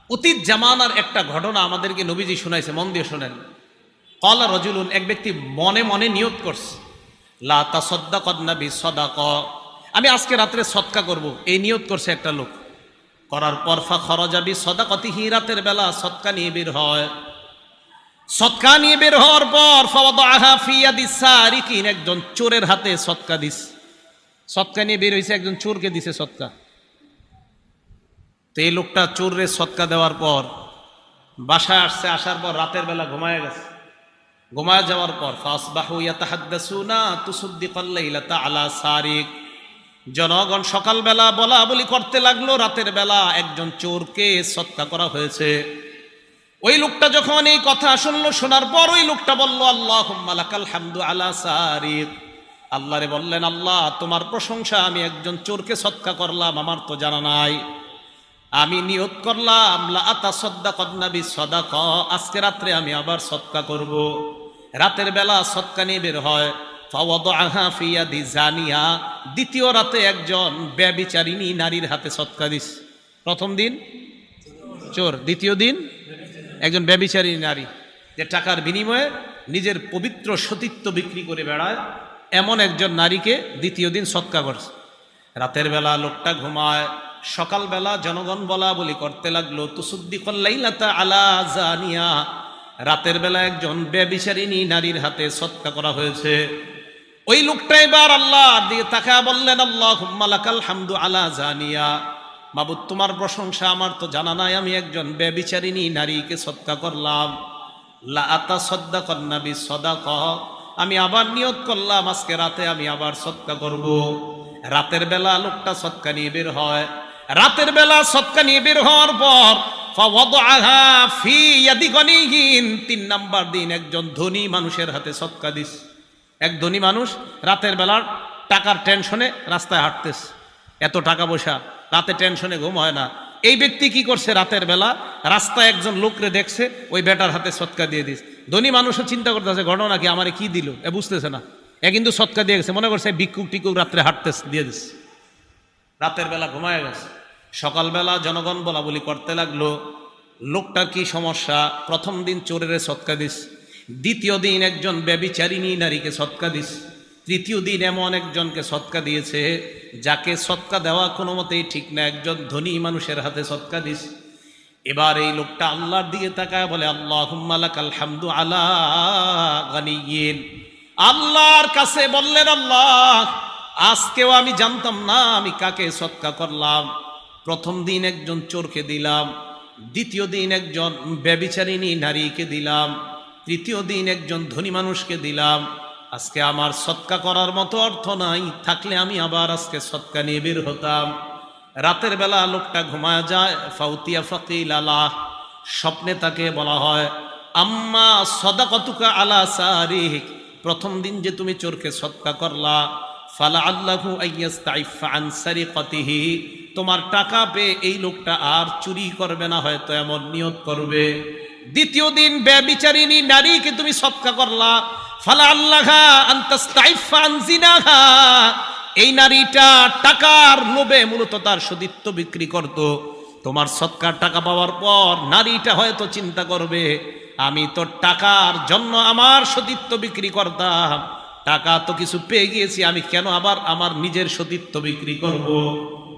অতীত জামানার একটা ঘটনা আমাদেরকে নবীজি শোনাইছে, মন দিয়ে শোনেন। ক্বালা রাজুলুন, এক ব্যক্তি মনে মনে নিয়ত করছে, লা তাসাদ্দাকান্না বিসাদাকা, আমি আজকে রাত্রে সদকা করব, এই নিয়ত করছে একটা লোক। করার পর ফা খরাজা বিসাদাকাতিহি, রাতের বেলা সদকা নিয়ে বের হয়। সদকা নিয়ে বের হওয়ার পর ফাওয়াদাহা ফি ইয়াদিস সারিকিন, একজন চোরের হাতে সদকা দিস। সদকা নিয়ে বের হইছে, একজন চোরকে দিছে সদকা। তো এই লোকটা চোররে সদকা দেওয়ার পর বাসায় আসছে, আসার পর রাতের বেলা ঘুমায় গেছে। ঘুমায় যাওয়ার পর ফাসবাহু ইয়াতাহাদ্দাসুনা তুসাদ্দিকাল লাইলাতা আলা সারিক, জনগণ সকালবেলা বলা বলি করতে লাগলো রাতের বেলা একজন চোরকে সদকা করা হয়েছে। ওই লোকটা যখন এই কথা শুনলো, শোনার পর ওই লোকটা বলল, আল্লাহুম্মা লাকাল হামদু আলা সারিক, আল্লাহরে বললেন, আল্লাহ তোমার প্রশংসা, আমি একজন চোরকে সদকা করলাম, আমার তো জানা নাই। আমি নিয়ত করলাম লা আতাসাদ্দাকান্না বিসাদাকা, আজকে রাত্রে আমি আবার সদকা করব। রাতের বেলা সদকা নিয়ে বের হয়। ফাওয়াদাহা ফি ইয়াদি জানিয়া, দ্বিতীয় রাতে একজন ব্যভিচারিণী নারীর হাতে সদকা দিস। প্রথম দিন চোর, দ্বিতীয় দিন একজন ব্যভিচারিণী নারী, যে টাকার বিনিময়ে নিজের পবিত্র সতীত্ব বিক্রি করে বেড়ায়, এমন একজন নারীকে দ্বিতীয় দিন সদকা করছে। রাতের বেলা লোকটা ঘুমায়, সকালবেলা জনগণ বলা বলি করতে লাগলো, তুসাদ্দিকাল লাইলাতা আলা জানিয়া, রাতের বেলা একজন ব্যভিচারিণী নারীর হাতে সদকা করা হয়েছে। ওই লোকটা এবার আল্লাহর দিকে তাকায় বললেন, আল্লাহুম্মা লাকাল হামদু আলা জানিয়া, মাবুদ তোমার প্রশংসা, আমার তো জানা নাই আমি একজন ব্যভিচারিণী নারীকে সদকা করলাম। লা আতাসাদ্দাকান্না বিসাদাকা, আমি আবার নিয়ত করলাম আজকে রাতে আমি আবার সদকা করব। রাতের বেলা লোকটা সদকা নিয়ে বের হয়। রাতের বেলা সদকা নিয়ে বের হওয়ার পর ফাওয়াদাহা ফি ইয়াদি গনিহিন, 3 নাম্বার দিন একজন ধনী মানুষের হাতে সদকা দিস। এক ধনী মানুষ রাতের বেলা টাকার টেনশনে রাস্তায় হাঁটতেছে, এত টাকা পয়সা, রাতে টেনশনে ঘুম হয় না। এই ব্যক্তি কি করছে, রাতের বেলা রাস্তায় একজন লোকরে দেখছে, ওই বেটার হাতে সদকা দিয়ে দিস। ধনী মানুষও চিন্তা করতেছে ঘটনা কি, আমারে কি দিল, এ বুঝতেছে না, এ কিন্তু সদকা দিয়ে গেছে, মনে করছে ভিক্ষুক টিকুক রাত্রে হাঁটতেছে, দিয়ে দিস। রাতের বেলা ঘুমায় গেছে। সকালবেলা জনগণ বলা বলি করতে লাগলো, লোকটার কি সমস্যা। প্রথম দিন চোরের সদকা দিস, দ্বিতীয় দিন একজন ব্যভিচারিণী নারীকে সদকা দিস, তৃতীয় দিন এমন একজনকে সদকা দিয়েছে যাকে সদকা দেওয়া কোনো মতেই ঠিক না, একজন ধনী মানুষের হাতে সদকা দিস। এবার এই লোকটা আল্লাহর দিকে তাকায় বলে, আল্লাহুম্মা লাকাল হামদু আলা গানিয়িন, আল্লাহর কাছে বললেন, আল্লাহ আজকেও আমি জানতাম না আমি কাকে সদকা করলাম। প্রথম দিন একজন চোরকে দিলাম, দ্বিতীয় দিন একজন ব্যভিচারিণী নারীকে দিলাম, তৃতীয় দিন একজন ধনী মানুষকে দিলাম। আজকে আমার সদকা করার মতো অর্থ নাই, থাকলে আমি আবার আজকে সদকা নিয়ে বের হতাম। রাতের বেলা লোকটা ঘুমায় যায়। ফাউতিয়া ফাকিল আলাহ, স্বপ্নে তাকে বলা হয়, আম্মা সাদাকাতুকা আলা সারিক, প্রথম দিন যে তুমি চোরকে সদকা করলা, ফালা আল্লাহু আইয়াস্তাইফা আন সারিকাতিহি, তোমার টাকা পেয়ে এই লোকটা আর চুরি করবে না, হয়তো এমন নিয়ত করবে। দ্বিতীয় দিন ব্যভিচারিণী নারীকে তুমি সদকা করলা, ফালা আল্লাহা আনতাস্তাইফা আন জিনাহা, এই নারীটা টাকার লোভে মূলত তার সতীত্ব বিক্রি করত। তোমার সদকার টাকা পাওয়ার পর নারীটা হয়তো চিন্তা করবে, আমি তো টাকার জন্য আমার সতীত্ব বিক্রি করতাম, টাকা তো কিছু পেয়ে গিয়েছি, আমি কেন আবার আমার নিজের সতীত্ব বিক্রি করব।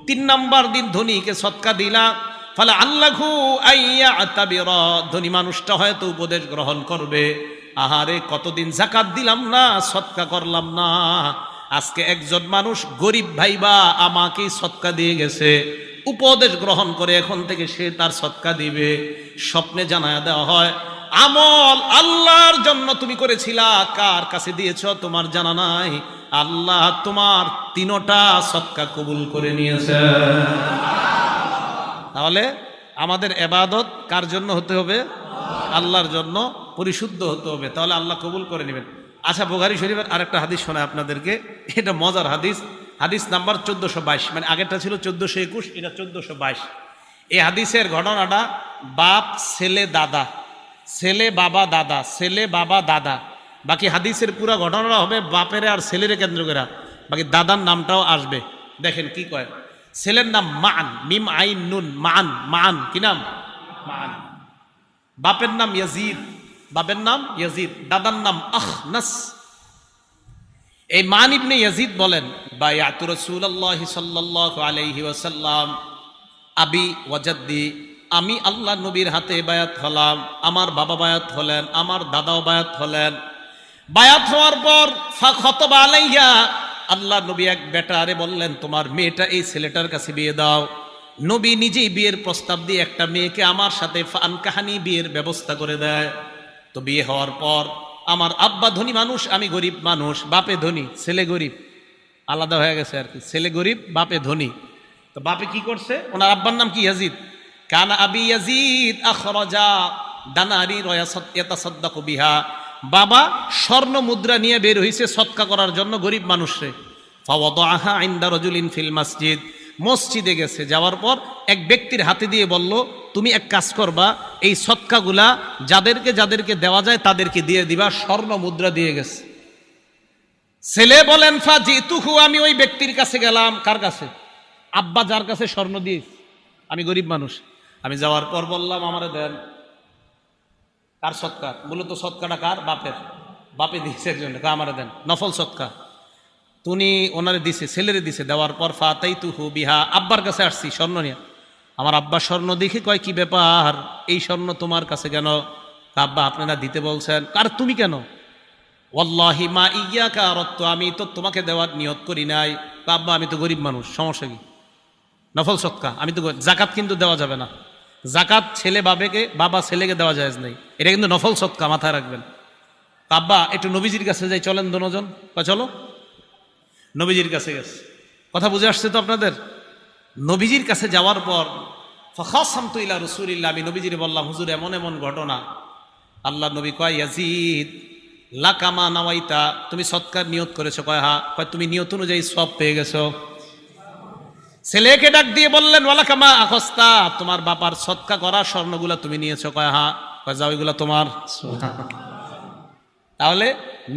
3 নাম্বার দিন ধনীকে সদকা দিলা, ফলে আল্লাহু আইয়াতাবিরা, ধনী মানুষটা হয়তো উপদেশ গ্রহণ করবে, আহারে কতদিন যাকাত দিলাম না, সদকা করলাম না, আজকে একজন মানুষ গরিব ভাইবা আমাকেই সদকা দিয়ে গেছে, উপদেশ গ্রহণ করে এখন থেকে সে তার সদকা দিবে। স্বপ্নে জানায়া দেওয়া হয়, আমল আল্লাহর জন্য তুমি করেছিলা, কার কাছে দিয়েছ তোমার জানা নাই, আল্লাহ তোমার 3টা সদকা কবুল করে নিয়েছে। তাহলে আমাদের ইবাদত কার জন্য হতে হবে? আল্লাহর জন্য পরিশুদ্ধ হতে হবে, তাহলে আল্লাহ কবুল করে নেবেন। আচ্ছা, বুখারী শরীফের আরেকটা হাদিস শোনায় আপনাদেরকে, এটা মজার হাদিস, হাদিস নাম্বার 1422, মানে আগেরটা ছিল 1421, এটা 1422। এই হাদিসের ঘটনাটা বাপ ছেলে দাদা, ছেলে বাবা দাদা, ছেলে বাবা দাদা, বাকি হাদিসের পুরো ঘটনাটা হবে বাপের আর ছেলের কেন্দ্র করে, বাকি দাদার নামটাও আসবে। দেখেন কি কয়, ছেলের নাম মান, মিম আইন নুন, মান, মান কি নাম? মান। বাপের নাম ইয়াজিদ, বাপের নাম ইয়াজিদ, দাদার নাম আখনাস। এই মান ইবনে ইয়াজিদ বলেন, বায়াতু রাসূলুল্লাহি সাল্লাল্লাহু আলাইহি ওয়াসাল্লাম আবি ওয়া জাদ্দি, আমি আল্লাহ নবীর হাতে বায়াত হলাম, আমার বাবা বায়াত হলেন, আমার দাদাও বায়াত হলেন। বায়াত হওয়ার পর ফাখতাবা আলাইয়া, আল্লাহ নবী এক বেটারে বললেন, তোমার মেয়েটা এই ছেলেটার কাছে বিয়ে দাও। নবী নিজেই বিয়ের প্রস্তাব দিয়ে একটা মেয়েকে আমার সাথে ফানকাহানি বিয়ের ব্যবস্থা করে দেয়। তো বিয়ে হওয়ার পর আমার আব্বা ধনী মানুষ, আমি গরিব মানুষ, বাপে ধনী ছেলে গরিব, আলাদা হয়ে গেছে আর কি, ছেলে গরিব বাপে ধনী। তো বাপে কি করছে, ওনার আব্বার নাম কি ইয়াজিদ, কানা আবি ইয়াজিদ আখরাজা দানারি ইয়াতাসাদ্দাকু বিহা, বাবা স্বর্ণ মুদ্রা নিয়ে বের হইছে সদকা করার জন্য গরিব মানুষরে। ফাওয়াদাহা ইনদা রাজুলিন ফিল মসজিদ, মসজিদে গেছে, যাওয়ার পর এক ব্যক্তির হাতে দিয়ে বলল, তুমি এক কাজ করবা, এই সদকাগুলা যাদেরকে যাদেরকে দেওয়া যায় তাদেরকে দিয়ে দিবা। স্বর্ণ মুদ্রা দিয়ে গেছে। ছেলে বলেন, ফাজিতুহু, আমি ওই ব্যক্তির কাছে গেলাম। কার কাছে? আব্বা যার কাছে স্বর্ণ দিস, আমি গরিব মানুষ, আমি যাওয়ার পর বললাম, আমারে দেন। কার সৎকার? মূলত সৎকাটা কার? বাপের। বাপে দিয়েছে একজন, আমারে দেন, নফল সৎকা। তুমি ওনারে দিছে, ছেলেরে দিছে। দেওয়ার পর ফাতাইতুহু বিহা, আব্বার কাছে আসছি স্বর্ণ নিয়ে। আমার আব্বা স্বর্ণ দেখে কয়, কি ব্যাপার, এই স্বর্ণ তোমার কাছে কেন? আব্বা আপনারা দিতে বলছেন। আর তুমি কেন? ওয়াল্লাহি মা ইয়াকা আরাদতু, আমি তো তোমাকে দেওয়ার নিয়ত করি নাই। আব্বা আমি তো গরিব মানুষ, সমস্যা কি? নফল সৎকা, আমি তো জাকাত কিন্তু দেওয়া যাবে না। জাকাত ছেলে বাবাকে, বাবা ছেলেকে দেওয়া যায় নাই, এটা কিন্তু নফল সৎকা, মাথায় রাখবেন। আব্বা একটু নবীজির কাছে যাই, চলেন দুজন। চলো। নবীজির কাছে গেছে। কথা বুঝে আসছে তো আপনাদের? নবীজির কাছে যাওয়ার পর ফাখাসামতু ইলা রাসূলিল্লাহ, আমি নবীজিরে বললাম, হুজুর এমন এমন ঘটনা। আল্লাহ নবী কয়, ইয়াজিদ লাকামা নাওয়াইতা, তুমি সৎকার নিয়ত করেছো? কয় হ্যাঁ। কয় তুমি নিয়ত অনুযায়ী সব পেয়ে গেছো। ছেলেকে ডাক দিয়ে বললেন, ওয়ালাকামা আখস্তা, তোমার বাবার সৎকা করা স্বর্ণগুলা তুমি নিয়েছো? কয় হ্যাঁ। কয় যাও, এগুলা তোমার। তাহলে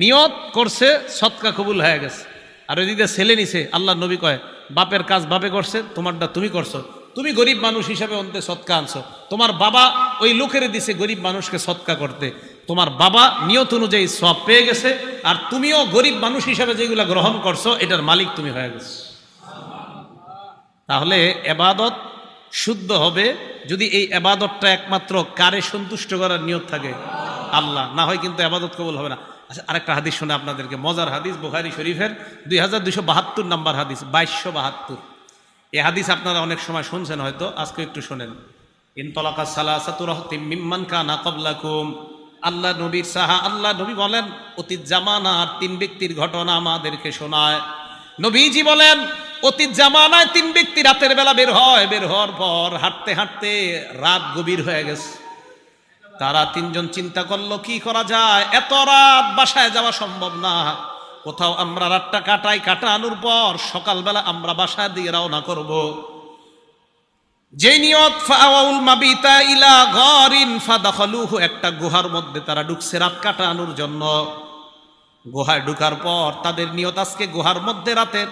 নিয়ত করছে, সৎকা কবুল হয়ে গেছে। আর ওইদিকে ছেলে নিছে। আল্লাহ নবী কয়, বাপের কাজ বাপে করছে, তোমারটা তুমি করছো। তুমি গরিব মানুষ হিসাবে অন্তে সৎকা আনছো, তোমার বাবা ওই লোকের দিছে গরিব মানুষকে সৎকা করতে, তোমার বাবা নিয়ত অনুযায়ী সব পেয়ে গেছে, আর তুমিও গরিব মানুষ হিসাবে যেগুলা গ্রহণ করছো এটার মালিক তুমি হয়ে গেছো। তাহলে এবাদত শুদ্ধ হবে যদি এই এবাদতটা একমাত্র কারে সন্তুষ্ট করার নিয়ত থাকে, আল্লাহ, না হয় কিন্তু এবাদত কবুল হবে না। আচ্ছা, আরেকটা হাদিস শুনে আপনাদেরকে, মজার হাদিস, বুখারী শরীফের 2272 নম্বর হাদিস, 2272। এই হাদিস আপনারা অনেক সময় শুনছেন হয়তো, আজকে একটু শোনেন। ইনতালাকা সালাসাতু রাহতিম মিম্মান কানা ক্বাবলাকুম, আল্লাহ নবীর আল্লাহ নবী বলেন, অতীত জামানার 3 ব্যক্তির ঘটনা আমাদেরকে শোনায়। নবীজি বলেন, অতীত জামানায় 3 ব্যক্তি রাতের বেলা বের হয়, বের হওয়ার পর হাঁটতে হাঁটতে রাত গভীর হয়ে গেছে। তারা 3 জন চিন্তা করলো, কি করা যায়, এত রাত বাসায় যাওয়া সম্ভব না, কোথাও আমরা রাতটা কাটাই, কাটানোর পর সকালবেলা আমরা বাসার দিকে রওনা করব। যে নিয়ত, ফাআউল মাবিতা ইলা গারিন ফাদাখালুহু, একটা গুহার মধ্যে তারা ঢুকছে রাত কাটানোর জন্য। গুহায় ঢুকার পর তাদের নিয়ত, আজকে গুহার মধ্যে রাতের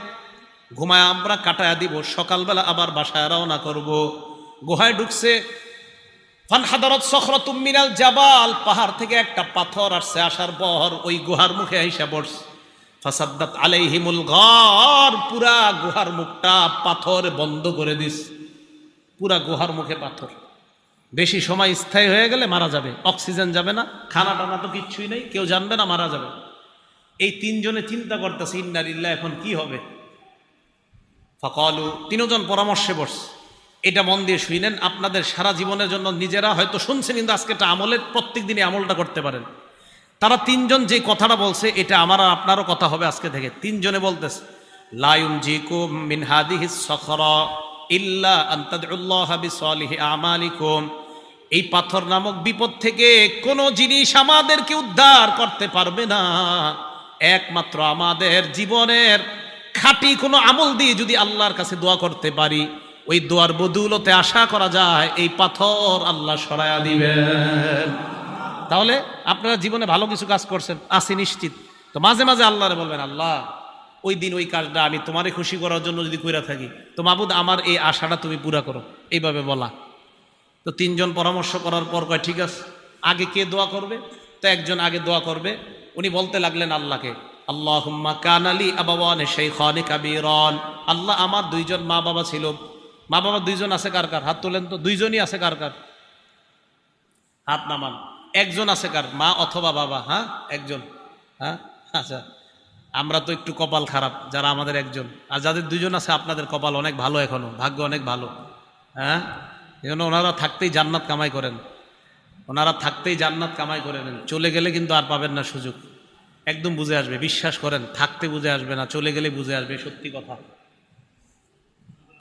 ঘুমায় আমরা কাটায়া দিব, সকালবেলা আবার বাসায় রওনা করব। গুহায় ঢুকছে। ফানহাদারাত সখরাতুম মিনাল জাবাল, পাহাড় থেকে একটা পাথর আসছে, আসার পর ওই গুহার মুখে আইসা পড়ছে। ফাসাদ্দাত আলাইহিমুল গার, পুরা গুহার মুখটা পাথর বন্ধ করে দিস, পুরা গুহার মুখে পাথর। বেশি সময় স্থায়ী হয়ে গেলে মারা যাবে, অক্সিজেন যাবে না, খানা টানা তো কিচ্ছুই নেই, কেউ জানবে না, মারা যাবে। এই 3 জনে চিন্তা করতেছে, ইন্না লিল্লাহ, এখন কি হবে। ফাকালু, 3 জন পরামর্শে বসছে। এটা মন দিয়ে শুনেন, আপনাদের সারা জীবনের জন্য, নিজেরা হয়তো শুনছেন কিন্তু আজকে এটা আমলের, প্রত্যেক দিনই আমলটা করতে পারেন। তারা 3 জন যে কথাটা বলছে, এটা আমার আর আপনারও কথা হবে আজকে থেকে। 3 জনে বলতেছে, লা ইউনজিকুম মিন হাদিহিস সখরা ইল্লা আন তাদউল্লাহা বিসালিহি আমালিকুম, এই পাথর নামক বিপদ থেকে কোনো জিনিস আমাদেরকে উদ্ধার করতে পারবে না, একমাত্র আমাদের জীবনের খাঁটি কোনো আমল দিয়ে যদি আল্লাহর কাছে দোয়া করতে পারি, ওই দোয়ার বদৌলতে আশা করা যায় এই পাথর আল্লাহ সরায়া দিবেন। তাহলে আপনারা জীবনে ভালো কিছু কাজ করছেন, আসি নিশ্চিত, তো মাঝে মাঝে আল্লাহরে বলবেন, আল্লাহ ওই দিন ওই কাজটা আমি তোমারে খুশি করার জন্য যদি কইরা থাকি, তো মাবুদ আমার এই আশাটা তুমি পুরা করো, এইভাবে বলা। তো তিনজন পরামর্শ করার পর কয় ঠিক আছে, আগে কে দোয়া করবে? তো একজন আগে দোয়া করবে। উনি বলতে লাগলেন আল্লাহকে, আল্লাহুম্মা কানালি আবাওয়ানে শাইখানি কাবীরান, আল্লাহ আমার দুইজন মা বাবা ছিল। মা বাবা দুইজন আছে কার কার? হাত তোলেন তো। দুইজনই আছে কার কার? হাত নামান। একজন আছে কার? মা অথবা বাবা? হ্যাঁ, একজন। হ্যাঁ, আচ্ছা, আমরা তো একটু কপাল খারাপ যারা আমাদের একজন, আর যাদের দুইজন আছে আপনাদের কপাল অনেক ভালো, এখনো ভাগ্য অনেক ভালো। হ্যাঁ, এই জন্য ওনারা থাকতেই জান্নাত কামাই করেন, ওনারা থাকতেই জান্নাত কামাই করে নেন। চলে গেলে কিন্তু আর পাবেন না সুযোগ। একদম বুঝে আসবে, বিশ্বাস করেন, থাকতে বুঝে আসবে না, চলে গেলে বুঝে আসবে, সত্যি কথা।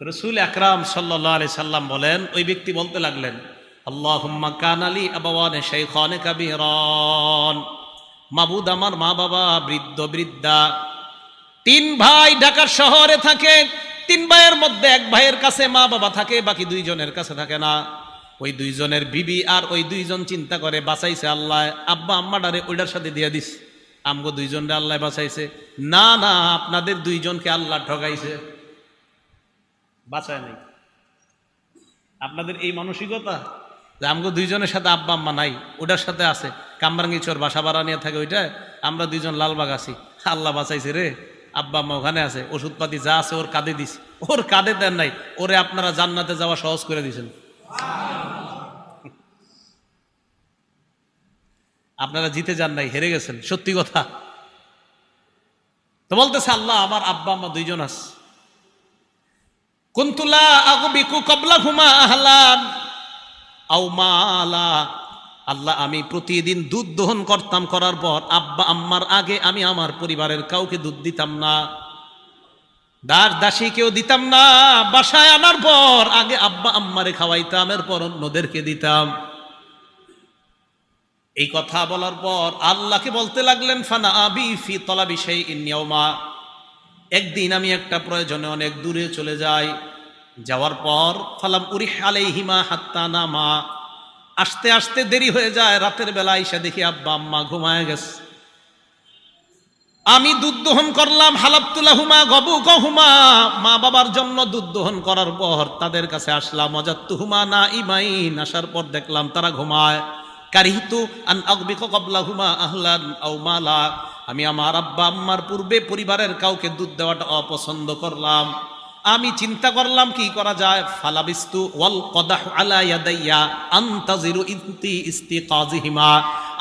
রাসূল আকরাম সাল্লাল্লাহু আলাইহি সাল্লাম বলেন, ওই ব্যক্তি বলতে লাগলেন, আল্লাহুম্মা কানালি আবাওয়ানে শাইখানে কাবীরান, মাবুদ আমার মা বাবা বৃদ্ধ বৃদ্ধা। তিন ভাই ঢাকার শহরে থাকে, তিন ভাইয়ের মধ্যে এক ভাইয়ের কাছে মা বাবা থাকে, বাকি দুইজনের কাছে থাকে না। ওই দুইজনের বিবি আর ওই দুইজন চিন্তা করে বাঁচাইছে আল্লাহ, আব্বা আম্মাডারে ওইটার সাথে দিয়ে দিস, আমগো দুইজনরে আল্লাহ বাঁচাইছে। না না, আপনাদের দুইজনকে আল্লাহ ঠকাইছে, বাঁচায় নাই। আপনাদের এই মানসিকতা যে আমগো দুইজনের সাথে আব্বা আম্মা নাই, ওটার সাথে আছে, কামরাঙ্গিচর বাসা ভাড়া নিয়ে থাকে ওইটা, আমরা দুইজন লালবাগ আছি, আল্লাহ বাঁচাইছে রে, আব্বা আম্মা ওখানে আছে, ওষুধপাতি যা আছে ওর কাঁধে দিস, ওর কাঁধে দেন নাই, ওরে আপনারা জান্নাতে যাওয়া সহজ করে দিয়েছেন। আপনারা জিতে যান নাই, হেরে গেছেন, সত্যি কথা। তো বলতেছে আল্লাহ আমার আব্বা আম্মা দুইজন আছে। কুনতুলা আগবিকু ক্বাবলাহুমা আহলান আও মালা, আল্লাহ আমি প্রতিদিন দুধ দহন করতাম, করার পর আব্বা আম্মার আগে আমি আমার পরিবারের কাউকে দুধ দিতাম না, দাস দাসী কেউ দিতাম না। বাসায় আনার পর আগে আব্বা আম্মারে খাওয়াইতাম, এরপর অন্যদেরকে দিতাম। এই কথা বলার পর আল্লাহকে বলতে লাগলেন, ফানা আবি ফি তলাবি শাইইন ইয়াওমা, একদিন আমি একটা প্রয়োজনে অনেক দূরে চলে যাই, যাওয়ার পর ফালাম উরিহ আলাইহিমা হাত্তা নামা, আসতে আসতে দেরি হয়ে যায়, রাতের বেলা এসে দেখি আব্বা আম্মা ঘুমায় গেছে। আমি দুধ দহন করলাম, হালাবতুলাহুমা গবুকহুমা, মা বাবার জন্য দুধ দহন করার পর তাদের কাছে আসলাম, ওয়াজাদতুহুমা নাইমাইন, আসার পর দেখলাম তারা ঘুমায়। কারিহতু আন আগবিকা ক্বাবলাহুমা আহলান আও মালা, আমি আমার আব্বা আম্মার পূর্বে পরিবারের কাউকে দুধ দেওয়াটা অপছন্দ করলাম। আমি চিন্তা করলাম কি করা যায়। ফালাবিস্তু ওয়াল কদাহু আলা ইয়াদাইয়া আনতাজিরু ইনতি ইস্তিকাজিহিমা,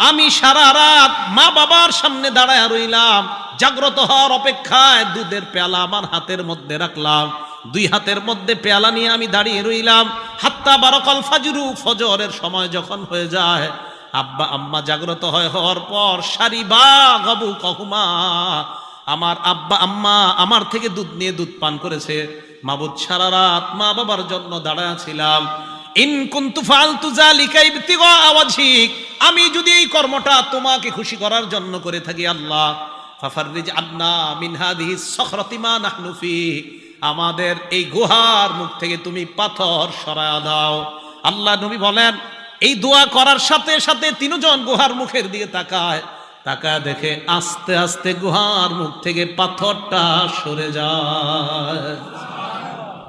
আমি সারা রাত মা বাবার সামনে দাঁড়ায় রইলাম, জাগ্রত হওয়ার অপেক্ষায় দুধের পেয়ালা আমার হাতের মধ্যে রাখলাম, দুই হাতের মধ্যে পেয়ালা নিয়ে আমি দাঁড়িয়ে রইলাম। হাত্তা বারাকাল ফাজরু, ফজরের সময় যখন হয়ে যায়, আব্বা আম্মা জাগ্রত হওয়ার পর সারিবা গবু কহুমা, আমার আব্বা আম্মা আমার থেকে দুধ নিয়ে দুধ পান করেছে। মাবুদ সারা রাত মা বাবার জন্য দাঁড়ায় ছিলাম। ইন কুনতু ফাআলতু যালিকা ইবতিগা ওয়াজহিক, আমি যদি এই কর্মটা তোমাকে খুশি করার জন্য করে থাকি আল্লাহ, ফাফাররিজ আন্না মিন হাদিহি সখরাতি মা নাহনু ফি, আমাদের এই গুহার মুখ থেকে তুমি পাথর সরায়া দাও। আল্লাহ নবী বলেন, এই দোয়া করার সাথে সাথে তিনজন গুহার মুখের দিকে তাকায়, তাকায় দেখে আস্তে আস্তে গুহার মুখ থেকে পাথরটা সরে যায়।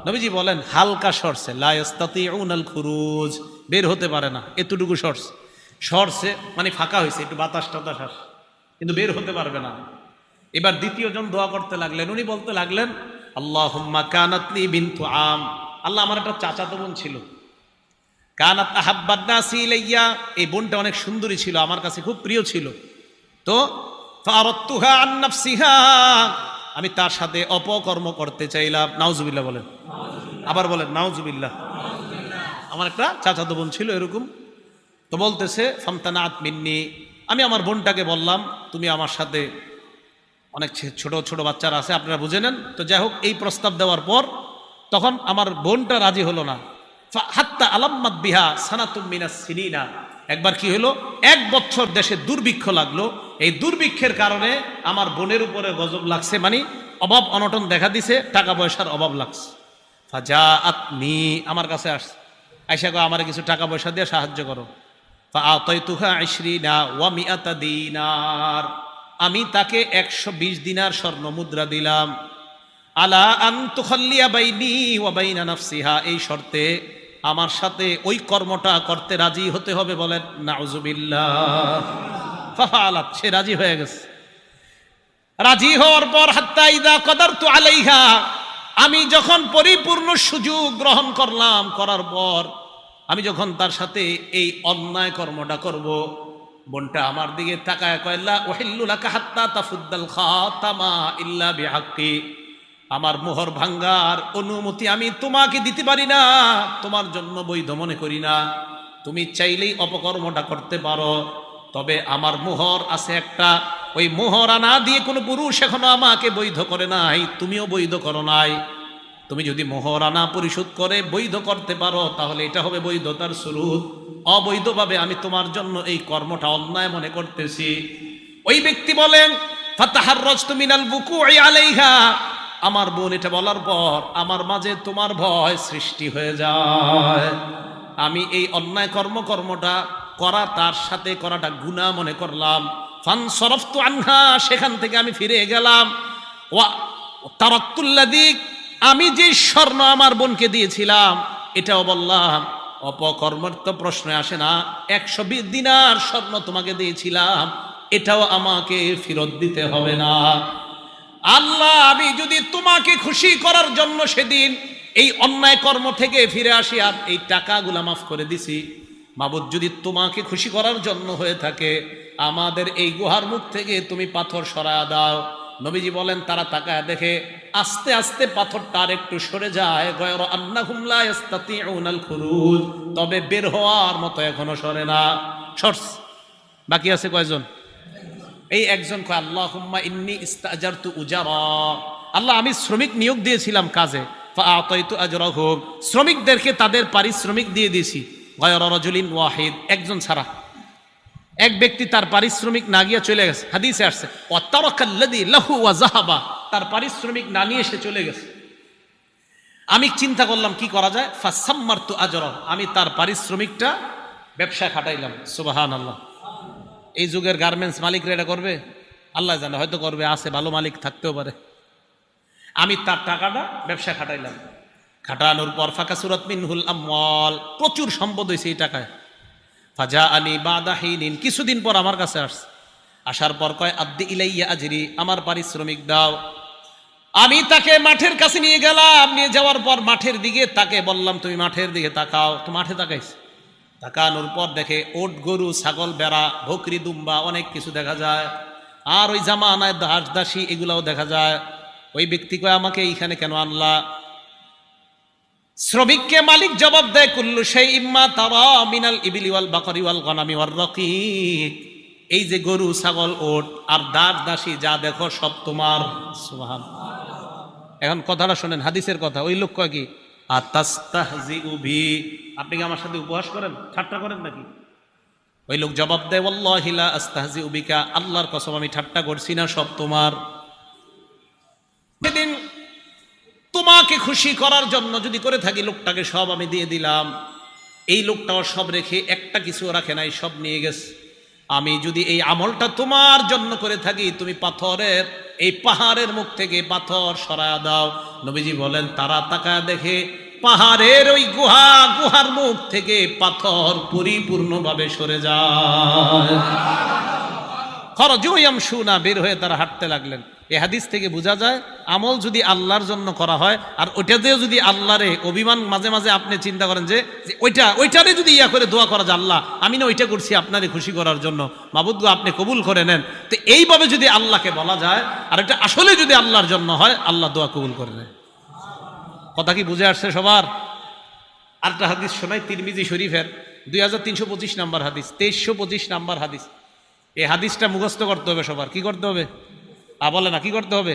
নবীজি বলেন হালকা সরছে, লা ইস্তাতিউনাল খুরুজ, বের হতে পারে না, এতটুকু সরছে মানে ফাঁকা হয়েছে, একটু বাতাস টাতাস আসে, কিন্তু বের হতে পারবে না। এবার দ্বিতীয় জন দোয়া করতে লাগলেন, উনি বলতে লাগলেন, আল্লাহুম্মা কানাতলি বিনতু আম, আল্লাহ আমার একটা চাচাতো বোন ছিল, কানাত আহাব্বান নাসি ইলাইয়া, এই বোনটা অনেক সুন্দরী ছিল, আমার কাছে খুব প্রিয় ছিল। তো ফারাদতুহা আন নাফসিহা, আমি তার সাথে অপকর্ম করতে চাইলাম। নাউজুবিল্লাহ বলেন, আবার বলেন নাউজুবিল্লাহ। আমার একটা চাচাতো বোন ছিল এরকম। তো বলতেছে ফামতানাত মিন্নি, আমি আমার বোনটাকে বললাম তুমি আমার সাথে, অনেক ছোট ছোট বাচ্চারা আছে আপনারা বুঝে নেন। তো যাই হোক, এই প্রস্তাব দেওয়ার পর তখন আমার বোনটা রাজি হলো না। হাত্তা আলাম্মাত বিহা সানাতুম মিনাস সিনিনা, একবার কি হলো, 1 বছর দেশে দুর্ভিক্ষ লাগলো। এই দুর্ভিক্ষের কারণে আমার বোনের উপরে গজব লাগছে, মানে অভাব অনটন দেখা দিছে, টাকা পয়সার অভাব লাগছে। ফাজাআতনি, আমার কাছে আসছে, আইসা গো আমার কিছু টাকা পয়সা দিয়ে সাহায্য করো। ফাআতাইতুহা 20 ওয়া 100 দিনার, আমি তাকে 120 দিনার স্বর্ণ মুদ্রা দিলাম। আলা আন তুখাল্লিয়া বাইনি ওয়া বাইনা নাফসিহা, এই শর্তে আমার সাথে ওই কর্মটা করতে রাজি হতে হবে, বলেন নাউজুবিল্লাহ। ফাফালাত, সে রাজি হয়ে গেছে। রাজি হওয়ার পর হাত্তা ইদা কদারতু আলাইহা, আমি যখন পরিপূর্ণ সুযোগ গ্রহণ করলাম, করার পর আমি যখন তার সাথে এই অন্যায় কর্মটা করব, বোনটা আমার দিকে তাকায় কয় লা উহিল্লু লাকা হাত্তা তাফুদ্দাল খাতামা ইল্লা বিহাক্কি, আমার মোহর ভাঙ্গার অনুমতি আমি তোমাকে দিতে পারি না, তোমার জন্য বৈধ মনে করি না। তুমি চাইলেই অপকর্মটা করতে পারো, তবে আমার মোহর আছে একটা, ওই মোহর আনা দিয়ে কোনো পুরুষ এখনো আমাকে বৈধ করে নাই, তুমিও বৈধ করো নাই। তুমি যদি মোহর আনা পরিশোধ করে বৈধ করতে পারো, তাহলে এটা হবে বৈধতার শুরুত। অবৈধভাবে আমি তোমার জন্য এই কর্মটা অন্যায় মনে করতেছি। ওই ব্যক্তি বলেন ফাতাহাররাজতু মিনাল বুকুই আলাইহা, আমার বোন এটা বলার পর আমার মাঝে তোমার ভয় সৃষ্টি হয়ে যায়। আমি এই অন্যায় কর্মটা করা, তার সাথে করাটা গুনাহ মনে করলাম। ফানসরাফতু আনহা, সেখান থেকে আমি ফিরে গেলাম। ওয়া তারাক্তুল্লাযী, আমি যে স্বর্ণ আমার বোনকে দিয়েছিলাম এটাও বললাম। অপকর্মের তো প্রশ্ন আসে না, 120 দিনার স্বর্ণ তোমাকে দিয়েছিলাম, এটাও আমাকে ফেরত দিতে হবে না। আল্লাহ, আমি যদি তোমাকে খুশি করার জন্য সেদিন এই অন্যায় কর্ম থেকে ফিরে আসি আর এই টাকাগুলা মাফ করে দিছি, মাবুদ যদি তোমাকে খুশি করার জন্য হয়ে থাকে, আমাদের এই গুহার মুখ থেকে তুমি পাথর সরায়া দাও। নবীজি বলেন তারা তাকায় দেখে আস্তে আস্তে পাথরটা আর একটু সরে যায়, গয়রা আন্নাহুম লা ইস্তাতিউনাল খুরুজ, তবে বের হওয়ার মতো এখনো সরে না। সরস বাকি আছে কয়জন? এই একজন কয় আল্লাহুম্মা ইন্নী ইস্তাজারতু উজারা, আল্লাহ আমি শ্রমিক নিয়োগ দিয়েছিলাম কাজে, ফাআতাইতু আজরাহুম, শ্রমিকদেরকে তাদের পারিশ্রমিক দিয়ে দিয়েছি, গয়রা রাজুলিন ওয়াহিদ, একজন ছাড়া। এক ব্যক্তি তার পারিশ্রমিক না গিয়ে চলে গেছে, হাদিসে আসছে ওয়া তারাকাল্লাযী লাহু ওয়া যাহাবা, তার পারিশ্রমিক না নিয়ে সে চলে গেছে। আমি চিন্তা করলাম কি করা যায়, ফাসাম্মারতু আজরা, আমি তার পারিশ্রমিকটা ব্যবসায় খাটাইলাম। সুবহানাল্লাহ। এই যুগের গার্মেন্টস মালিকরা এটা করবে? আল্লাহ জানে, হয়তো করবে, আছে ভালো মালিক থাকতেও পারে। আমি তার টাকাটা ব্যবসা খাটাইলাম। খাটানোর পর ফাকাসুরাত মিনহুল আমওয়াল, প্রচুর সম্পদ হয়েছে এই টাকায়। ফাজা আলী বাদা হিনিন, কিছুদিন পর আমার কাছে আসছে। আসার পর কয় আদ্দি ইলাইয়া আজরি, আমার পারিশ্রমিক দাও। আমি তাকে মাঠের কাছে নিয়ে গেলাম, নিয়ে যাওয়ার পর মাঠের দিকে তাকে বললাম তুমি মাঠের দিকে তাকাও। তো মাঠে তাকাইছে, তাকানোর পর দেখে ওট, গরু, ছাগল, বেড়া, বকরি, দুম্বা, অনেক কিছু দেখা যায়। আর ওই জামানায় দাস দাসী এগুলাও দেখা যায়। ওই ব্যক্তি কয় আমাকে এইখানে কেন আনলা? শ্রমিককে মালিক জবাব দেয় কুল্লু শাইইম মা তারা মিনাল ইবলি ওয়াল বাকরি ওয়াল গনামি ওয়ার রাকিক, এই যে গরু, ছাগল, ওট আর দাস দাসী যা দেখো সব তোমার। সুবহানাল্লাহ। এখন কথাটা শোনেন, হাদিসের কথা। ওই লোক কয় কি আতাস্তাহজিউ বি, আপনি কি আমার সাথে উপহাস করেন, ঠাট্টা করেন নাকি? ওই লোক জবাব দেয় ওয়াল্লাহি লা আস্তাহজিউ বিকা, আল্লাহর কসম আমি ঠাট্টা করছি না, সব তোমার। সেদিন তোমাকে খুশি করার জন্য যদি করে থাকি, লোকটাকে সব আমি দিয়ে দিলাম। এই লোকটাও সব রেখে একটা কিছু রাখে নাই, সব নিয়ে গেছে। আমি যদি এই আমলটা তোমার জন্য করে থাকি, তুমি পাথরের এই পাহাড়ের মুখ থেকে পাথর সরায়া দাও। নবীজি বলেন তারা তাকায় দেখে পাহাড়ের ওই গুহার মুখ থেকে পাথর পরিপূর্ণভাবে সরে যায়। খরজুয়াম শুনা, বের হয়ে তারা হাঁটতে লাগলেন। এই হাদিস থেকে বোঝা যায় আমল যদি আল্লাহর জন্য করা হয়, আর ওইটাতেও যদি আল্লাহরে অভিমান, মাঝে মাঝে আপনি চিন্তা করেন যে ওইটারে যদি ইয়া করে দোয়া করা যায়, আল্লাহ আমি না ওইটা করছি আপনারে খুশি করার জন্য, মাবুদ গো আপনি কবুল করে নেন। তো এইভাবে যদি আল্লাহকে বলা যায়, আর এটা আসলে যদি আল্লাহর জন্য হয়, আল্লাহ দোয়া কবুল করে নেন। কথা কি বুঝে আসছে সবার? আরেকটা হাদিস শোনাই, তিরমিজি শরীফের 2325 নাম্বার হাদিস, 2325 নাম্বার হাদিস। এই হাদিসটা মুখস্থ করতে হবে সবার। কি করতে হবে? বলে না, কি করতে হবে?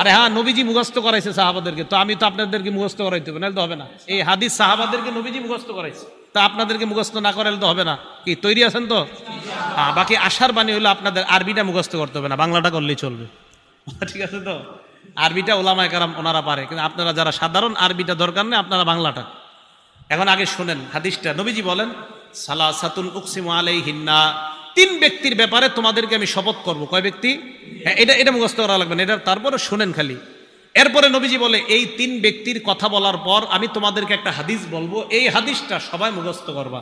আরে হ্যাঁ, নবীজি মুখস্থ করাইছে সাহাবাদেরকে, তো আমি তো আপনাদেরকে মুখস্থ করাইতে হবে, নাহলে তো হবে না। এই হাদিস সাহাবাদেরকে নবীজি মুখস্থ করাইছে, তা আপনাদেরকে মুখস্থ না করাইলে তো হবে না। কি তৈরি আছেন তো? বাকি আশার বাণী হলো আপনাদের আরবিটা মুখস্থ করতে হবে না, বাংলাটা করলেই চলবে। ঠিক আছে তো? আরবিটা ওলামায়ে কেরাম ওনারা পারে, কিন্তু আপনারা যারা সাধারণ, আরবিটা দরকার নেই, আপনারা বাংলাটা। এখন আগে শোনেন হাদিসটা। নবীজি বলেন সালাসাতুন উকসিমু আলাইহিন্না, 3 ব্যক্তির ব্যাপারে তোমাদেরকে আমি শপথ করব। কয় ব্যক্তি? হ্যাঁ, এটা মুখস্থ করা লাগবে না, এটা তারপরে শোনেন খালি। এরপরে নবীজি বলে এই তিন ব্যক্তির কথা বলার পর আমি তোমাদেরকে একটা হাদিস বলবো, এই হাদিসটা সবাই মুখস্থ করবা।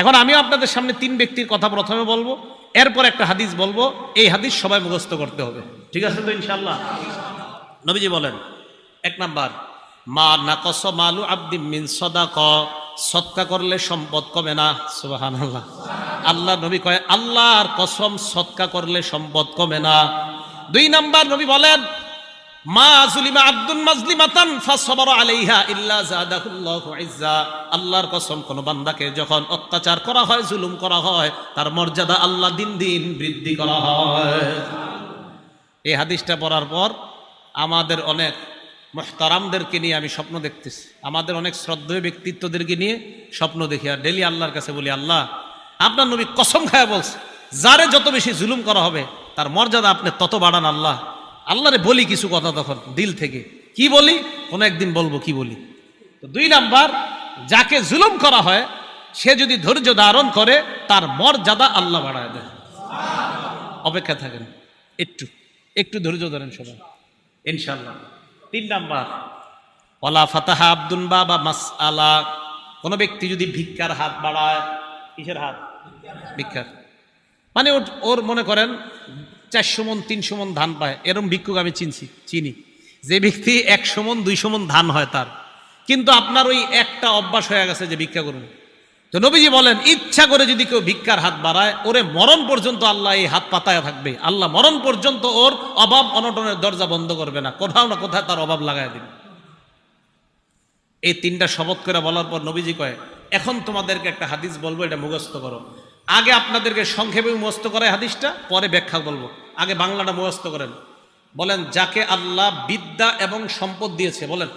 এখন আমিও আপনাদের সামনে তিন ব্যক্তির কথা প্রথমে বলবো, এরপর একটা হাদিস বলবো, এই হাদিস সবাই মুখস্থ করতে হবে। ঠিক আছে তো ইনশাআল্লাহ? নবীজি বলেন, এক নাম্বার, মা নাকস মালু আব্দিম মিন সাদাকা, সদকা করলে সম্পদ কমে না। সুবহানাল্লাহ। আল্লাহ নবী কয় আল্লাহর কসম, সদকা করলে সম্পদ কমে না। দুই নাম্বার নবী বলেন, মা যুলিমা আব্দুন মাজলিমাতান ফাসবারা আলাইহা ইল্লা যাদাহুল্লাহু ইজ্জা, আল্লাহর কসম কোন বান্দাকে যখন অত্যাচার করা হয়, জুলুম করা হয়, তার মর্যাদা আল্লাহ দিন দিন বৃদ্ধি করা হয়। এই হাদিসটা পড়ার পর আমাদের অনেক মুহতারামদেরকে নিয়ে আমি স্বপ্ন দেখতেছি, আমাদের অনেক শ্রদ্ধেয় ব্যক্তিত্বদেরকে নিয়ে স্বপ্ন দেখি, আর ডেলি আল্লাহর কাছে বলি, আল্লাহ আপনার নবী কসম খায়া বলছে, যারে যত বেশি জুলুম করা হবে তার মর্যাদা আপনি তত বাড়ান। আল্লাহ আল্লাহরে বলি কিছু কথা তখন দিল থেকে, কি বলি কোনো একদিন বলবো, কি বলি। তো দুই নাম্বার, যাকে জুলুম করা হয় সে যদি ধৈর্য ধারণ করে তার মর্যাদা আল্লাহ বাড়ায় দেয়। অপেক্ষা থাকেন, একটু একটু ধৈর্য ধরেন সবাই ইনশাআল্লাহ। তিন নাম্বার, ওয়ালা ফাতাহা আব্দুন বাবা মাসআলা, কোন ব্যক্তি যদি ভিক্ষার হাত বাড়ায়, কিসের হাত? ভিক্ষার, মানে ওর মনে করেন 400 মণ 300 মণ ধান পায়, এরকম ভিক্ষুক আমি চিনি যে ব্যক্তি 100 মণ 200 মণ ধান হয় তার, কিন্তু আপনার ওই একটা অভ্যাস হয়ে গেছে যে ভিক্ষা করুন। তো নবীজি বলেন, ইচ্ছা করে যদি কেউ ভিক্ষার হাত বাড়ায়, ওরে মরণ পর্যন্ত আল্লাহ এই হাত পাতায় থাকবে, আল্লাহ মরণ পর্যন্ত ওর অভাব অনটনের দরজা বন্ধ করবে না, কোথাও না কোথায় তার অভাব লাগায় দিবে। এই তিনটা শপথ করে বলার পর নবীজি কয়, এখন তোমাদেরকে একটা হাদিস বলবো, এটা মুখস্থ করো। আগে আপনাদেরকে সংক্ষেপে মুখস্থ করায় হাদিসটা, পরে ব্যাখ্যা বলবো, আগে বাংলাটা মুখস্থ করেন। বলেন, যাকে আল্লাহ বিদ্যা এবং সম্পদ দিয়েছে, বলেন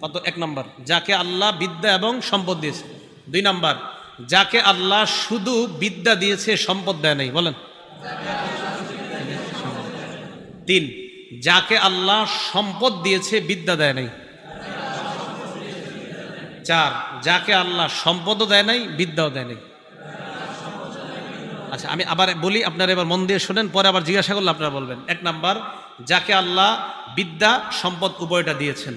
কত? এক নাম্বার, যাকে আল্লাহ বিদ্যা এবং সম্পদ দিয়েছে। দুই নাম্বার, যাকে আল্লাহ শুধু বিদ্যা দিয়েছে, সম্পদ দেয় নাই, বলেন। তিন, যাকে আল্লাহ সম্পদ দিয়েছে, বিদ্যা দেয় নাই। চার, যাকে আল্লাহ সম্পদও দেয় নাই, বিদ্যাও দেয় নাই। আচ্ছা, আমি আবার বলি, আপনারা এবার মন দিয়ে শোনেন, পরে আবার জিজ্ঞাসা করলে আপনারা বলবেন। এক নাম্বার, যাকে আল্লাহ বিদ্যা সম্পদ উভয়টা দিয়েছেন।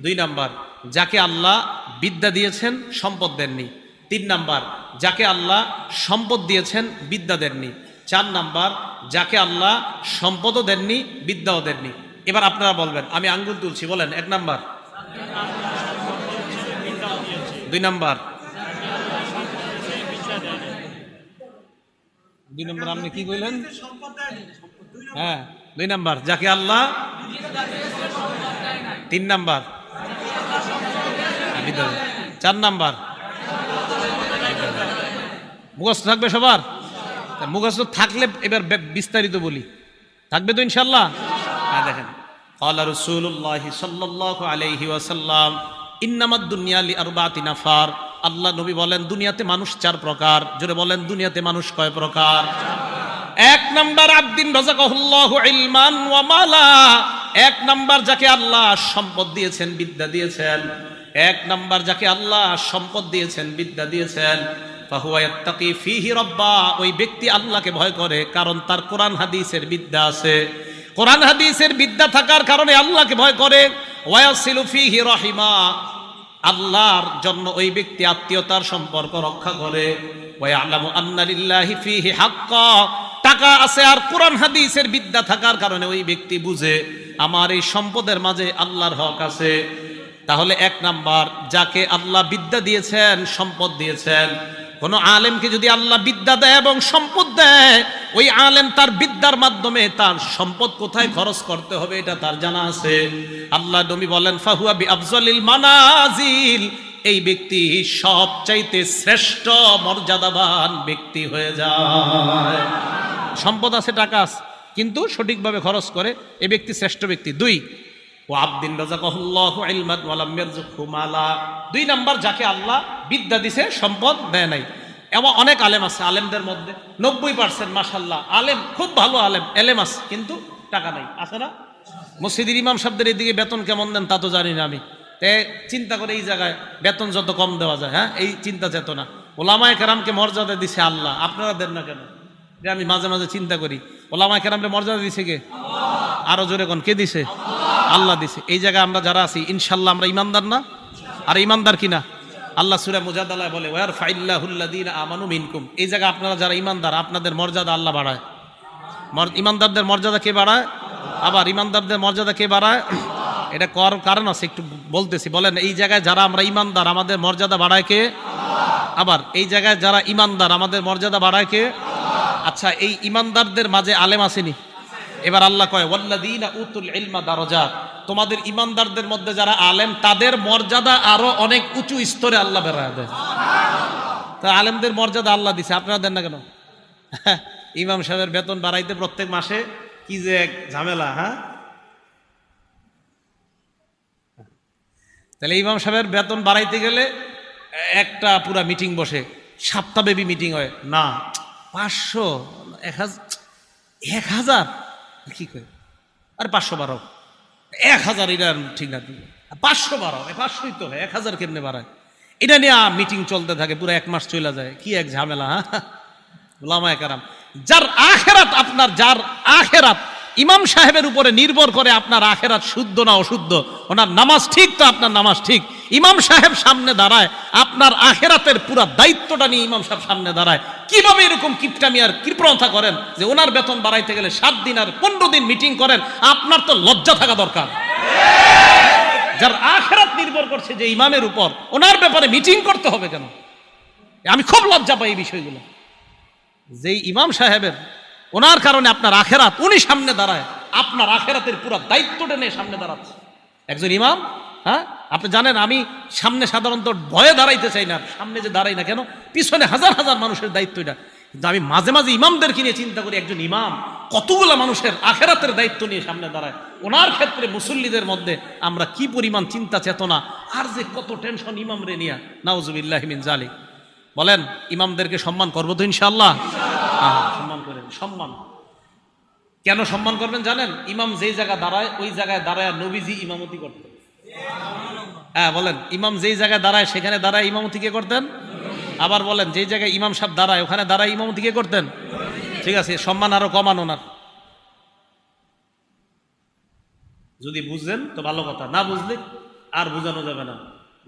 দুই নাম্বার, যাকে আল্লাহ বিদ্যা দিয়েছেন, সম্পদ দেননি। তিন নাম্বার, যাকে আল্লাহ সম্পদ দিয়েছেন, বিদ্যা দেননি। চার নাম্বার, যাকে আল্লাহ সম্পদও দেননি, বিদ্যাও দেননি। এবার আপনারা বলবেন, আমি আঙ্গুল তুলছি, বলেন। এক নাম্বার, দুই নাম্বার, দুই নম্বর আপনি কি কইলেন? হ্যাঁ, দুই নাম্বার যাকে আল্লাহ, তিন নাম্বার, চার নাম্বার। মুখস্থ থাকবে সবার? মুখস্থ থাকলে এবার বিস্তারিত বলি, থাকবে তো ইনশাল্লাহ? হ্যাঁ, দেখেন, ক্বালা রাসূলুল্লাহি সাল্লাল্লাহু আলাইহি ওয়াসাল্লাম, ইন্নামাদ দুনিয়া লিআরবাতি নাফার, আল্লাহ নবী বলেন দুনিয়াতে মানুষ 4 প্রকার। জোরে বলেন, দুনিয়াতে মানুষ কয় প্রকার? এক নাম্বার, আব্দিন রাযাকাহুল্লাহু ইলমান ওয়া মালা, এক নাম্বার যাকে আল্লাহ সম্পদ দিয়েছেন, বিদ্যা দিয়েছেন। এক নাম্বার যাকে আল্লাহ সম্পদ দিয়েছেন, বিদ্যা দিয়েছেন, ফাহুয়া ইয়াত্তাকি ফীহি রাব্বা, ওই ব্যক্তি আল্লাহকে ভয় করে, কারণ তার কোরআন হাদিসের বিদ্যা আছে। কোরআন হাদিসের বিদ্যা থাকার কারণে আল্লাহকে ভয় করে। ওয়ায়াসিলু ফীহি রাহিমা, আল্লাহর জন্য ওই ব্যক্তি আত্মীয়তার সম্পর্ক রক্ষা করে। ওয়ায়ালামু আন্না লিল্লাহি ফীহি হাক্কা, টাকা আছে আর কোরআন হাদিসের বিদ্যা থাকার কারণে ওই ব্যক্তি বুঝে আমার এই সম্পদের মাঝে আল্লাহর হক আছে। তাহলে এক নাম্বার, যাকে আল্লাহ বিদ্যা দিয়েছেন, সম্পদ দিয়েছেন। কোন আলেমকে যদি আল্লাহ বিদ্যা দেয় এবং সম্পদ দেয়, ওই আলেম তার বিদ্যার মাধ্যমে তার সম্পদ কোথায় খরচ করতে হবে এটা তার জানা আছে। আল্লাহ নবী বলেন, ফাহুয়া বিআফজালিল মানাজিল, এই ব্যক্তি সবচাইতে শ্রেষ্ঠ মর্যাদাবান ব্যক্তি হয়ে যায়। সম্পদ আছে, টাকা আছে, কিন্তু সঠিকভাবে খরচ করে, এই ব্যক্তি শ্রেষ্ঠ ব্যক্তি। দুই, ও আব্দিন রাযাকাহুল্লাহু ইলমান ওয়া লাম ইয়ারযুকহু মালা, দুই নাম্বার যাকে আল্লাহ বিদ্যা দিছে, সম্পদ দেয় নাই। এমন অনেক আলেম আছে, আলেমদের মধ্যে 90% মাশাআল্লাহ আলেম, খুব ভালো আলেম, এলেম আছে, কিন্তু টাকা নাই, আছে না? মসজিদের ইমাম সাহেবদের এদিকে বেতন কেমন দেন তা তো জানি না আমি, চিন্তা করে এই জায়গায় বেতন যত কম দেওয়া যায়, হ্যাঁ, এই চিন্তা চেতনা। ওলামায়ে কেরামকে মর্যাদা দিছে আল্লাহ, আপনারা দেন না কেন? আমি মাঝে মাঝে চিন্তা করি, ওলামায়ে কেরামকে মর্যাদা দিছে কে? আরো জোরে কোন কে দিছে? আল্লাহ দিছে। এই জায়গায় আমরা যারা আছি ইনশাল্লাহ আমরা ইমানদার না? আর ইমানদার কিনা? আল্লাহ সূরা মুজাদালায় বলে ওয়ারফাইল্লাহুল্লাযীনা আমানু মিনকুম। এই জায়গায় আপনারা যারা ইমানদার আপনাদের মর্যাদা আল্লাহ বাড়ায়। ইমানদারদের মর্যাদা কে বাড়ায়? আবার ইমানদারদের মর্যাদা কে বাড়ায়? এটা করার কারণ আছে, একটু বলতেছি। বলেন এই জায়গায় যারা আমরা ইমানদার আমাদের মর্যাদা বাড়ায় কে? আবার এই জায়গায় যারা ইমানদার আমাদের মর্যাদা বাড়ায় কে? আচ্ছা, এই ইমানদারদের মাঝে আলেম আসেনি? এবার আল্লাহ কয় ওয়াল্লাযীনা উতুল ইলমা দারাজাত, তোমাদের ইমানদারদের মধ্যে যারা আলেম তাদের মর্যাদা আরো অনেক উঁচু স্তরে আল্লাহ বাড়ায় দেয়। তা আলেমদের মর্যাদা আল্লাহ দিছে, আপনারা দেন না কেন? ইমাম সাহেবের বেতন বাড়াইতে প্রত্যেক মাসে কি যে এক ঝামেলা। হ্যাঁ, তাহলে ইমাম সাহেবের বেতন বাড়াইতে গেলে একটা পুরা মিটিং বসে, সপ্তাহব্যাপী মিটিং হয় না। 500, 1000 কি করে? আরে 500 বাড়াও, 1000 এটা ঠিক না, 500 বাড়াও, 500ই তো হয়, 1000 কেমনে বাড়ায়? এটা নিয়ে মিটিং চলতে থাকে, পুরো 1 মাস চলে যায়। কি এক ঝামেলা। হ্যাঁ, ওলামায়ে কেরাম, যার আখেরাত আপনার, যার আখেরাত ইমাম সাহেবের উপরে নির্ভর করে আপনার আখেরাত শুদ্ধ না অশুদ্ধ, ওনার নামাজ ঠিক তো আপনার নামাজ ঠিক। ইমাম সাহেব সামনে দাঁড়ায়, আপনার আখেরাতের পুরা দায়িত্বটা নিয়ে ইমাম সাহেব সামনে দাঁড়ায়। কিভাবে এরকম কিপটামি আর কৃপণতা করেন যে ওনার বেতন বাড়াইতে গেলে 7 দিন আর 15 দিন মিটিং করেন? আপনার তো লজ্জা থাকা দরকার। যার আখেরাত নির্ভর করছে যে ইমামের উপর, ওনার ব্যাপারে মিটিং করতে হবে কেন? আমি খুব লজ্জা পাই এই বিষয়গুলো। যেই ইমাম সাহেবের, ওনার কারণে আপনার আখেরাত, উনি সামনে দাঁড়ায়, আপনার আখেরাতের পুরো দায়িত্বটা নিয়ে সামনে দাঁড়াচ্ছে একজন ইমাম। হ্যাঁ, আপনি জানেন আমি সামনে সাধারণত ভয়ে দাঁড়াইতে চাই না, সামনে যে দাঁড়াই না কেন, পিছনে হাজার হাজার মানুষের দায়িত্ব এটা। কিন্তু আমি মাঝে মাঝে ইমামদেরকে নিয়ে চিন্তা করি, একজন ইমাম কতগুলো মানুষের আখেরাতের দায়িত্ব নিয়ে সামনে দাঁড়ায়। ওনার ক্ষেত্রে মুসল্লিদের মধ্যে আমরা কি পরিমাণ চিন্তা চেতনা আর যে কত টেনশন ইমাম রে নিয়া, নাউজুবিল্লাহি মিন যালিক। বলেন ইমামদেরকে সম্মান করবো তো ইনশাআল্লাহ? সম্মান করেন। সম্মান কেন সম্মান করবেন জানেন? ইমাম যেই জায়গায় দাঁড়ায় ওই জায়গায় দাঁড়ায় নবীজি ইমামতি করতেন। হ্যাঁ বলেন, ইমাম যেই জায়গায় দাঁড়ায় সেখানে দাঁড়ায় ইমামতি কে করতেন? আবার বলেন, যেই জায়গায় ইমাম সাহেব দাঁড়ায় ওখানে দাঁড়ায় ইমামতি কে করতেন? ঠিক আছে, সম্মান আরো কমানো না। যদি বুঝলেন তো ভালো কথা, না বুঝলে আর বোঝানো যাবে না।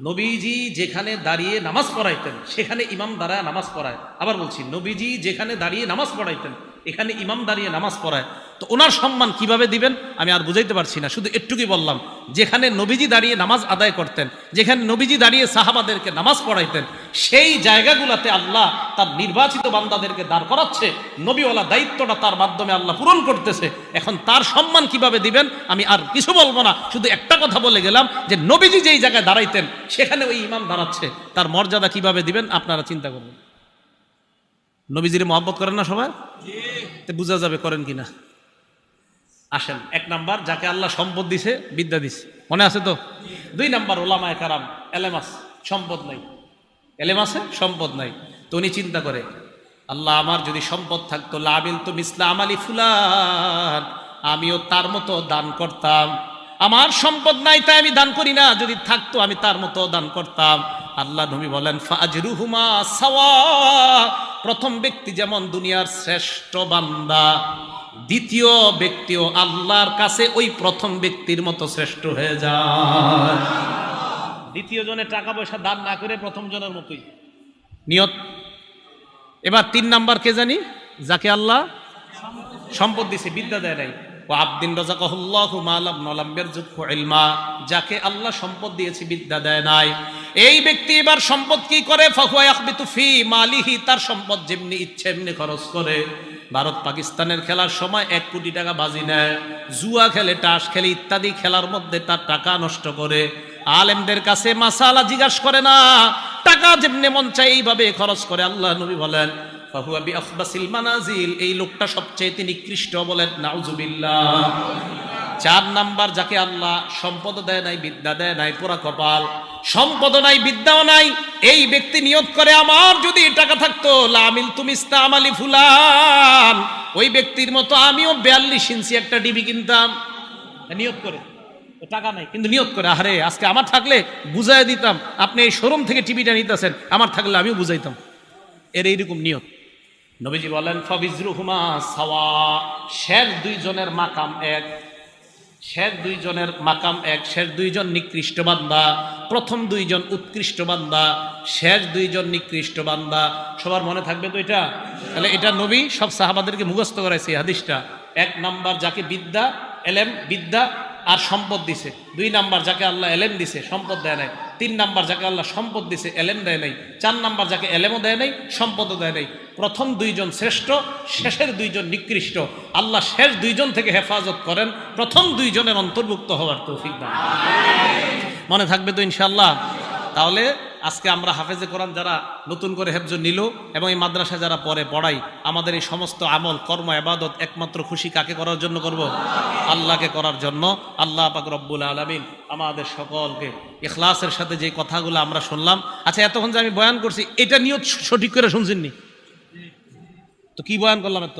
নবীজি যেখানে দাঁড়িয়ে নামাজ পড়াইতেন সেখানে ইমাম দাঁড়ায় নামাজ পড়ায়। আবার বলছি, নবীজি যেখানে দাঁড়িয়ে নামাজ পড়াইতেন এখানে ইমাম দাঁড়িয়ে নামাজ পড়ায়। তো ওনার সম্মান কিভাবে দিবেন আমি আর বুঝাইতে পারছি না, শুধু একটুকুই বললাম। যেখানে নবীজি দাঁড়িয়ে নামাজ আদায় করতেন, যেখানে নবীজি দাঁড়িয়ে সাহাবাদেরকে নামাজ পড়াইতেন, সেই জায়গাগুলোতে আল্লাহ তার নির্বাচিত বান্দাদেরকে দাঁড় করাচ্ছে। নবীওয়ালা দায়িত্বটা তার মাধ্যমে আল্লাহ পূরণ করতেছে। এখন তার সম্মান কিভাবে দিবেন আমি আর কিছু বলবো না, শুধু একটা কথা বলে গেলাম যে নবীজি যেই জায়গায় দাঁড়াইতেন সেখানে ওই ইমাম দাঁড়াচ্ছে, তার মর্যাদা কিভাবে দিবেন আপনারা চিন্তা করবেন। নবীজির মহব্বত করেন না সবাই? বোঝা যাবে করেন কিনা। আসেন, 1 নাম্বার, যাকে আল্লাহ সম্পদ দিছে, বিদ্যা দিছে, মনে আছে তো? 2 নাম্বার, ওলামায়ে কেরাম, এলেম আছে, সম্পদ নাই। এলেম আছে, সম্পদ নাই। তো উনি চিন্তা করে, আল্লাহ আমার যদি সম্পদ থাকতো, লাবিল তো মিসলা আমালি ফুলান, আমিও তার মতো দান করতাম। আমার সম্পদ নাই তাই আমি দান করি না, যদি থাকতো আমি তার মতো দান করতাম। আল্লাহ নবী বলেন ফাজরুহুমা সাওয়া, প্রথম ব্যক্তি যেমন দুনিয়ার শ্রেষ্ঠ বান্দা, দ্বিতীয় ব্যক্তিও আল্লাহর কাছে ওই প্রথম ব্যক্তির মতো শ্রেষ্ঠ হয়ে যায়। দ্বিতীয় জনের টাকা পয়সা দান না করে প্রথম জনের মতোই নিয়ত। এবার 3 নাম্বার কে জানি? যাকে আল্লাহ সম্পদ দিছে, বিদ্যা দেয় নাই। আব্দিন রাযাকাহুল্লাহু মালাম নালাম ইয়ারযুকহু ইলমা, যাকে আল্লাহ সম্পদ দিয়েছে বিদ্যা দেয় নাই, এই ব্যক্তি এবার সম্পদ কি করে? ফাহুয়া ইয়াখবিতু ফি মালিহি, তার সম্পদ যেমনি ইচ্ছে এমনি খরচ করে। ভারত পাকিস্তানের খেলার সময় 1 কোটি টাকা বাজি নেয়, জুয়া খেলে, তাস খেলে, ইত্যাদি খেলার মধ্যে তার টাকা নষ্ট করে। আলেমদের কাছে মাসালা জিজ্ঞাসা করে না, টাকা যেমনি মন চায় এইভাবে খরচ করে। আল্লাহ নবী বলেন ফাহুয়া বিআখবাসিল মানাজিল, এই লোকটা সবচেয়ে নিকৃষ্ট। বলেন নাউজুবিল্লাহ। 4 নাম্বার, যাকে আল্লাহ সম্পদ দেয় নাই, বিদ্যা দেয় নাই, পোড়া কপাল, সম্পদ নাই, বিদ্যাও নাই, এই ব্যক্তি নিয়ত করে আমার যদি টাকা থাকতো লামিল তুমি ইস্তামালি ফুলান, ওই ব্যক্তির মতো আমিও 42 ইঞ্চি একটা টিভি কিনতাম। নিয়ত করে, টাকা নাই কিন্তু নিয়ত করে, আরে আজকে আমার থাকলে বুঝাই দিতাম, আপনি এই শোরুম থেকে টিভিটা নিতেছেন, আমার থাকলে আমিও বুঝাইতাম। এর এইরকম নিয়ত। নবীজি বলেন ফাবিজরুহুমা সাওয়া, শেষ 2 জনের মাকাম এক। শেষ দুইজনের মাকাম এক, শেষ দুইজন নিকৃষ্ট বান্দা, প্রথম দুইজন উৎকৃষ্ট বান্দা, শেষ দুইজন নিকৃষ্ট বান্দা। সবার মনে থাকবে তো এটা? তাহলে এটা নবী সব সাহাবাদেরকে মুখস্থ করাইছে এই হাদিসটা। এক নাম্বার যাকে বিদ্যা, এলেম, বিদ্যা আর সম্পদ দিছে। দুই নাম্বার যাকে আল্লাহ এলেম দিছে, সম্পদ দেয় নাই। তিন নাম্বার যাকে আল্লাহ সম্পদ দিছে, এলেম দেয় নাই। চার নাম্বার যাকে এলেমও দেয় নাই, সম্পদও দেয় নাই। প্রথম দুইজন শ্রেষ্ঠ, শেষের দুইজন নিকৃষ্ট। আল্লাহ শেষ দুইজন থেকে হেফাজত করেন, প্রথম দুইজনের অন্তর্ভুক্ত হওয়ার তৌফিক দান। মনে থাকবে তো ইনশাআল্লাহ? তাহলে আজকে আমরা হাফেজে কোরআন যারা নতুন করে হেফজ নিল এবং এই মাদ্রাসা যারা পড়াই, আমাদের এই সমস্ত আমল, কর্ম, ইবাদত একমাত্র খুশি কাকে করার জন্য করব? আল্লাহকে করার জন্য। আল্লাহ পাক রব্বুল আলামিন আমাদের সকলকে ইখলাসের সাথে যে কথাগুলো আমরা শুনলাম। আচ্ছা, এতক্ষণ যে আমি বয়ান করছি, এটা নিয়ত সঠিক করে শুনছেননি তো? কি বয়ান করলাম? এত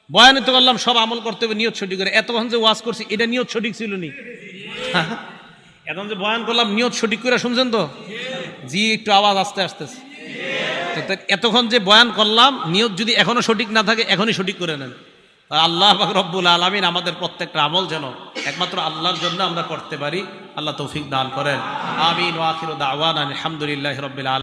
বয়ান তো করলাম সব আমল করতে হবে নিয়ত সঠিক করে। এতক্ষণ যে ওয়াজ করছি, এটা নিয়ত সঠিক ছিল নি? এখন যে বয়ান করলাম নিয়ত সঠিক করে শুনছেন তো? জি, একটু আওয়াজ আস্তে আসতেছে। এতক্ষণ যে বয়ান করলাম, নিয়ত যদি এখনো সঠিক না থাকে, এখনই সঠিক করে নেন। আল্লাহ পাক রব্বুল আলামিন আমাদের প্রত্যেকটা আমল যেন একমাত্র আল্লাহর জন্য আমরা করতে পারি, আল্লাহ তৌফিক দান করেন। আমিন। ওয়া আখিরু দাওয়ানা আলহামদুলিল্লাহি রাব্বিল আলামিন।